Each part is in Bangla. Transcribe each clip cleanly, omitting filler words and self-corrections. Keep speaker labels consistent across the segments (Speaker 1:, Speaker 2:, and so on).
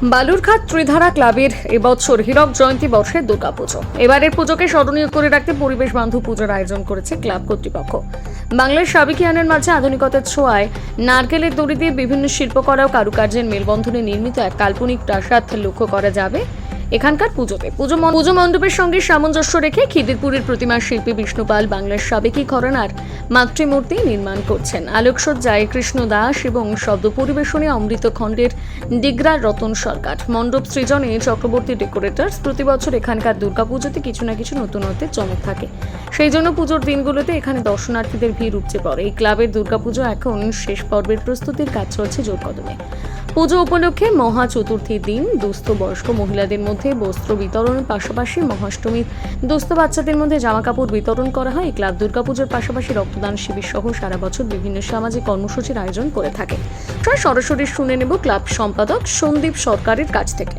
Speaker 1: বালুরঘাট ত্রিধারা ক্লাবের এবছর হীরক জয়ন্তী বর্ষের দুর্গাপুজো। এবারের পুজোকে স্মরণীয় করে রাখতে পরিবেশ বান্ধব পুজোর আয়োজন করেছে ক্লাব কর্তৃপক্ষ। বাংলার সাবেকিয়ানের মাঝে আধুনিকতার ছোঁয়ায় নারকেলের দড়ি দিয়ে বিভিন্ন শিল্পকলা ও কারুকার্যের মেলবন্ধনে নির্মিত এক কাল্পনিক প্রাসাদ লক্ষ্য করা যাবে এখানকার পুজোতে। পুজো মণ্ডপের সঙ্গে সামঞ্জস্য রেখে খিদিরপুরের প্রতিমার শিল্পী বিষ্ণু পাল বাংলার সাবেকি ঘরানার মাতৃমূর্তি নির্মাণ করছেন। আলোকসজ্জায় কৃষ্ণ দাস এবং শব্দ পরিবেশনে অমৃত খণ্ডের ডিগ্রার রতন সরকার। মণ্ডপ সৃজনে চক্রবর্তী ডেকোরেটার্স। প্রতি বছর এখানকার দুর্গাপুজোতে কিছু না কিছু নতুনত্বের চমক থাকে, সেই জন্য পুজোর দিনগুলোতে এখানে দর্শনার্থীদের ভিড় উপচে পড়ে। এই ক্লাবের দুর্গাপুজো এখন শেষ পর্বের প্রস্তুতির কাজ চলছে জোর কদমে। পুজো উপলক্ষে মহা চতুর্থীর দিন দুস্থ বয়স্ক মহিলাদের মধ্যে বস্ত্র বিতরণের পাশাপাশি মহাষ্টমীর দুস্থ বাচ্চাদের মধ্যে জামাকাপড় বিতরণ করা হয়। এই ক্লাব দুর্গাপুজোর পাশাপাশি রক্তদান শিবির সহ সারা বছর বিভিন্ন সামাজিক কর্মসূচির আয়োজন করে থাকে। সরাসরি শুনে নেব ক্লাব সম্পাদক সন্দীপ সরকারের কাছ থেকে।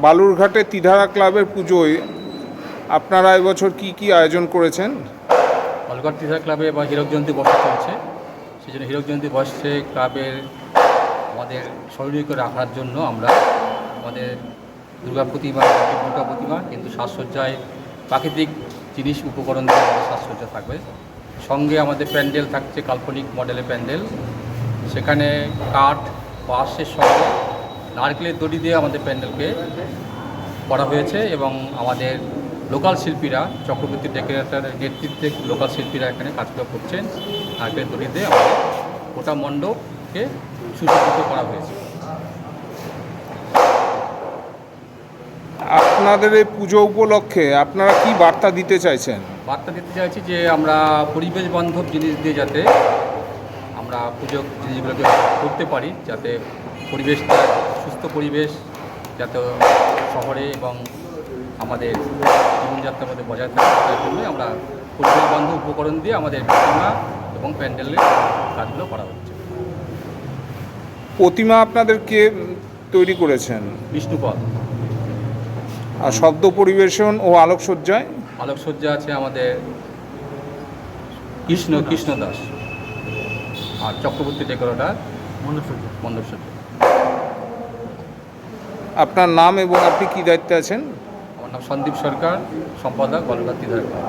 Speaker 2: বালুরঘাটে ত্রিধারা ক্লাবের পুজোয় আপনারা এবছর কি আয়োজন করেছেন?
Speaker 3: বালুরঘাট ত্রিধারা ক্লাবে বা হীরক জয়ন্তী বর্ষ চলছে, সেই জন্য হীরক জয়ন্তী বর্ষে ক্লাবের আমাদের স্মরণীয় করে রাখার জন্য আমরা আমাদের দুর্গা প্রতিমা কিন্তু সাজসজ্জায় প্রাকৃতিক জিনিস উপকরণ দিয়ে আমাদের সাজসজ্জা থাকবে। সঙ্গে আমাদের প্যান্ডেল থাকছে কাল্পনিক মডেলের প্যান্ডেল, সেখানে কাঠ বাঁশের সঙ্গে নারকেলের দড়ি দিয়ে আমাদের প্যান্ডেলকে করা হয়েছে এবং আমাদের লোকাল শিল্পীরা চক্রবর্তী ডেকোরেটরের নেতৃত্বে লোকাল শিল্পীরা এখানে কাজগুলো করছেন। নারকেলের দড়ি দিয়ে আমাদের গোটা মণ্ডপকে সুসজ্জিত করা হয়েছে।
Speaker 2: আপনাদের এই পুজো উপলক্ষে আপনারা কি বার্তা দিতে চাইছেন?
Speaker 3: বার্তা দিতে চাইছি যে আমরা পরিবেশ বান্ধব জিনিস দিয়ে যাতে আমরা পুজো জিনিসগুলোকে করতে পারি, যাতে পরিবেশটা সুস্থ পরিবেশ যাতে শহরে এবং আমাদের জীবনযাত্রার মধ্যে বজায় থাকে, তার জন্যই আমরা পরিবেশ বান্ধব উপকরণ দিয়ে আমাদের প্রতিমা এবং প্যান্ডেলের কাজগুলো করা হচ্ছে।
Speaker 2: প্রতিমা আপনাদের কে তৈরি করেছেন?
Speaker 3: বিষ্ণু পাল।
Speaker 2: আর শব্দ পরিবেশন ও আলোকসজ্জায়?
Speaker 3: আলোকসজ্জা আছে আমাদের কৃষ্ণ দাস, আর চক্রবর্তী ডেকোরেটর মণ্ডপসজ্জা।
Speaker 2: আপনার নাম এবং আপনি কি দায়িত্বে আছেন?
Speaker 3: আমার নাম সন্দীপ সরকার, সম্পাদক বালুরঘাট ত্রিধারা ক্লাব।